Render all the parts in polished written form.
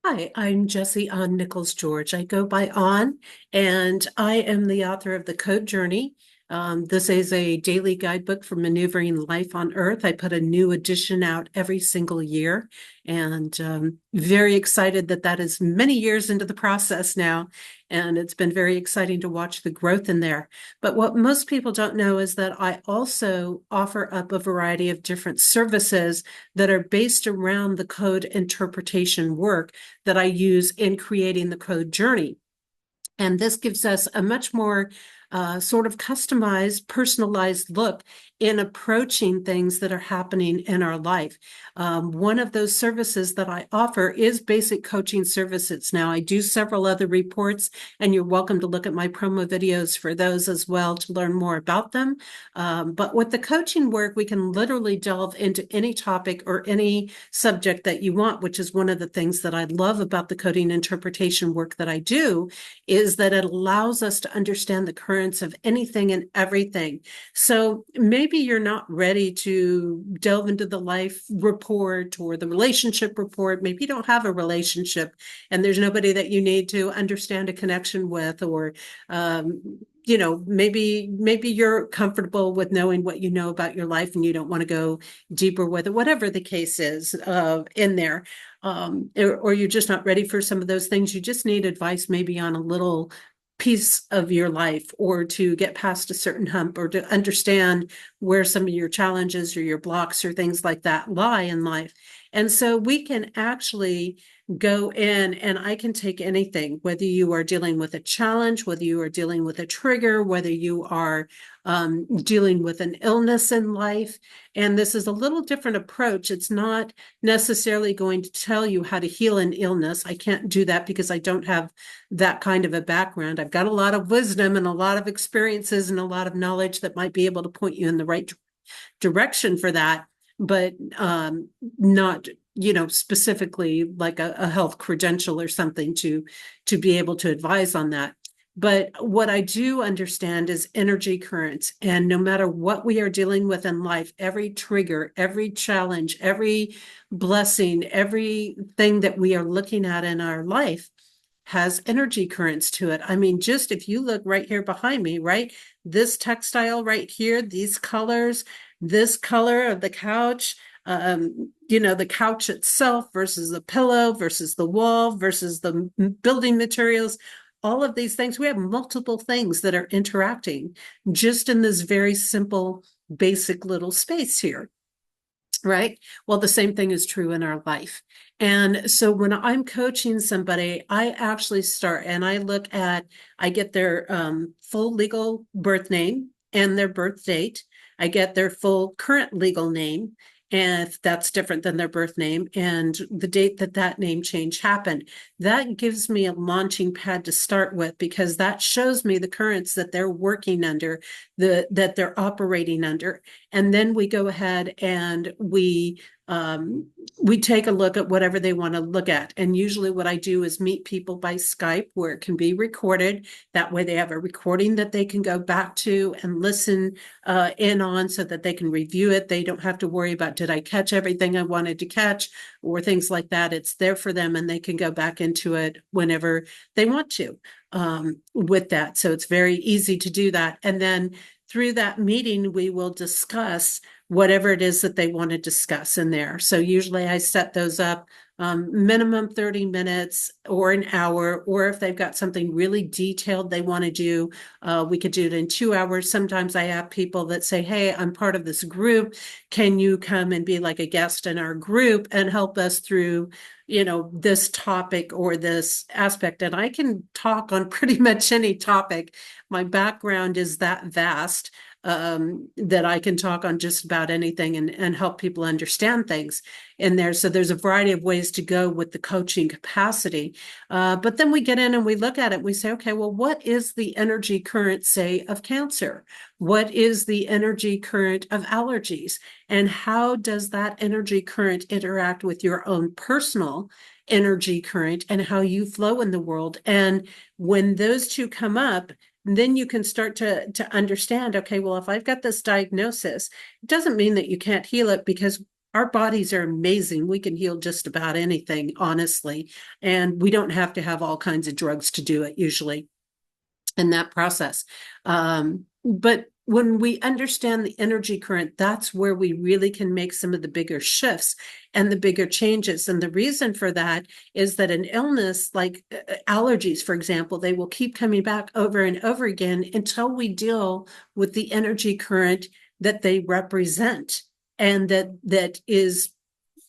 Hi, I'm Jessie on Nichols, George. I go by On, and I am the author of The Code Journey. This is a daily guidebook for maneuvering life on Earth. I put a new edition out every single year, and very excited that that is many years into the process now. And it's been very exciting to watch the growth in there. But what most people don't know is that I also offer up a variety of different services that are based around the code interpretation work that I use in creating the code journey. And this gives us a much more sort of customized, personalized look in approaching things that are happening in our life. One of those services that I offer is basic coaching services. Now, I do several other reports, and you're welcome to look at my promo videos for those as well to learn more about them. But with the coaching work, we can literally delve into any topic or any subject that you want, which is one of the things that I love about the coding interpretation work that I do, is that it allows us to understand the currents of anything and everything. So maybe you're not ready to delve into the life report or the relationship report. Maybe you don't have a relationship and there's nobody that you need to understand a connection with, or maybe you're comfortable with knowing what you know about your life and you don't want to go deeper with it, whatever the case is in there. Or you're just not ready for some of those things. You just need advice maybe on a little piece of your life, or to get past a certain hump, or to understand where some of your challenges or your blocks or things like that lie in life. And so we can actually go in and I can take anything, whether you are dealing with a challenge, whether you are dealing with a trigger, whether you are dealing with an illness in life. And this is a little different approach. It's not necessarily going to tell you how to heal an illness. I can't do that because I don't have that kind of a background. I've got a lot of wisdom and a lot of experiences and a lot of knowledge that might be able to point you in the right direction for that, but not, specifically like a health credential or something to be able to advise on that. But what I do understand is energy currents. And no matter what we are dealing with in life, every trigger, every challenge, every blessing, everything that we are looking at in our life has energy currents to it. I mean, just if you look right here behind me, right? This textile right here, these colors, this color of the couch, the couch itself versus the pillow versus the wall versus the building materials, all of these things, we have multiple things that are interacting just in this very simple, basic little space here. Right. Well, the same thing is true in our life. And so when I'm coaching somebody, I actually start and I get their full legal birth name and their birth date. I get their full current legal name, and if that's different than their birth name, and the date that that name change happened. That gives me a launching pad to start with, because that shows me the currents that they're working under, that they're operating under. And then we go ahead and we take a look at whatever they want to look at. And usually what I do is meet people by Skype where it can be recorded. That way they have a recording that they can go back to and listen in on, so that they can review it. They don't have to worry about, did I catch everything I wanted to catch, or things like that. It's there for them and they can go back into it whenever they want to with that. So it's very easy to do that. And then through that meeting, we will discuss whatever it is that they want to discuss in there. So usually I set those up minimum 30 minutes or an hour, or if they've got something really detailed they want to do, we could do it in 2 hours. Sometimes I have people that say, hey, I'm part of this group. Can you come and be like a guest in our group and help us through this topic or this aspect? And I can talk on pretty much any topic. My background is that vast that I can talk on just about anything and help people understand things in there. So there's a variety of ways to go with the coaching capacity. But then we get in and we look at it. And we say, okay, well, what is the energy current, say, of cancer? What is the energy current of allergies? And how does that energy current interact with your own personal energy current and how you flow in the world? And when those two come up, then you can start to understand, okay, well, if I've got this diagnosis, it doesn't mean that you can't heal it, because Our bodies are amazing. We can heal just about anything, honestly. And we don't have to have all kinds of drugs to do it usually in that process. But when we understand the energy current, that's where we really can make some of the bigger shifts and the bigger changes. And the reason for that is that an illness like allergies, for example, they will keep coming back over and over again until we deal with the energy current that they represent and that is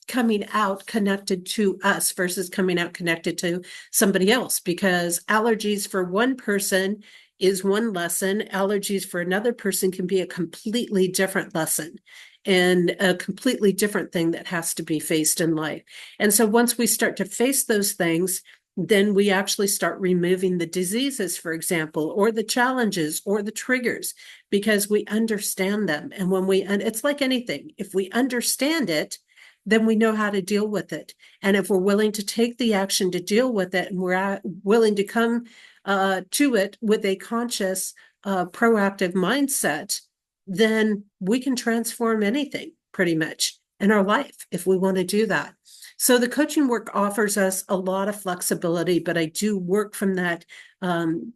coming out connected to us versus coming out connected to somebody else, because allergies for one person is one lesson. Allergies for another person can be a completely different lesson and a completely different thing that has to be faced in life. And so once we start to face those things, then we actually start removing the diseases, for example, or the challenges or the triggers, because we understand them. And and it's like anything, if we understand it, then we know how to deal with it. And if we're willing to take the action to deal with it, and we're willing to come to it with a conscious, proactive mindset, then we can transform anything pretty much in our life if we want to do that. So the coaching work offers us a lot of flexibility, but I do work from that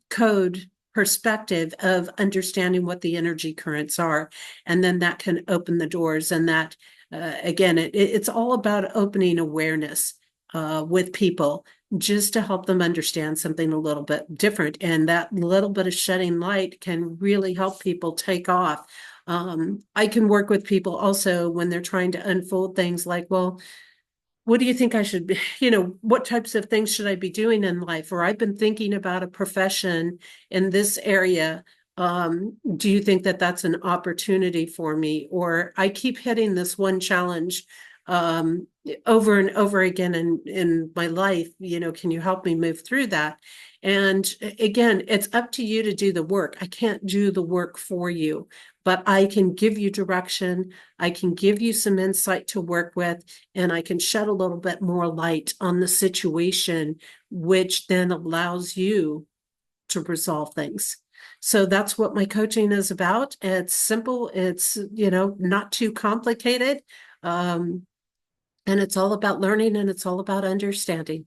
code perspective of understanding what the energy currents are. And then that can open the doors. And that, again, it's all about opening awareness with people just to help them understand something a little bit different. And that little bit of shedding light can really help people take off. I can work with people also when they're trying to unfold things like, well, what do you think I should be, what types of things should I be doing in life? Or I've been thinking about a profession in this area. Do you think that that's an opportunity for me? Or I keep hitting this one challenge um, over and over again in my life. Can you help me move through that? And again, it's up to you to do the work. I can't do the work for you, but I can give you direction. I can give you some insight to work with, and I can shed a little bit more light on the situation, which then allows you to resolve things. So that's what my coaching is about. It's simple. It's, not too complicated. And it's all about learning and it's all about understanding.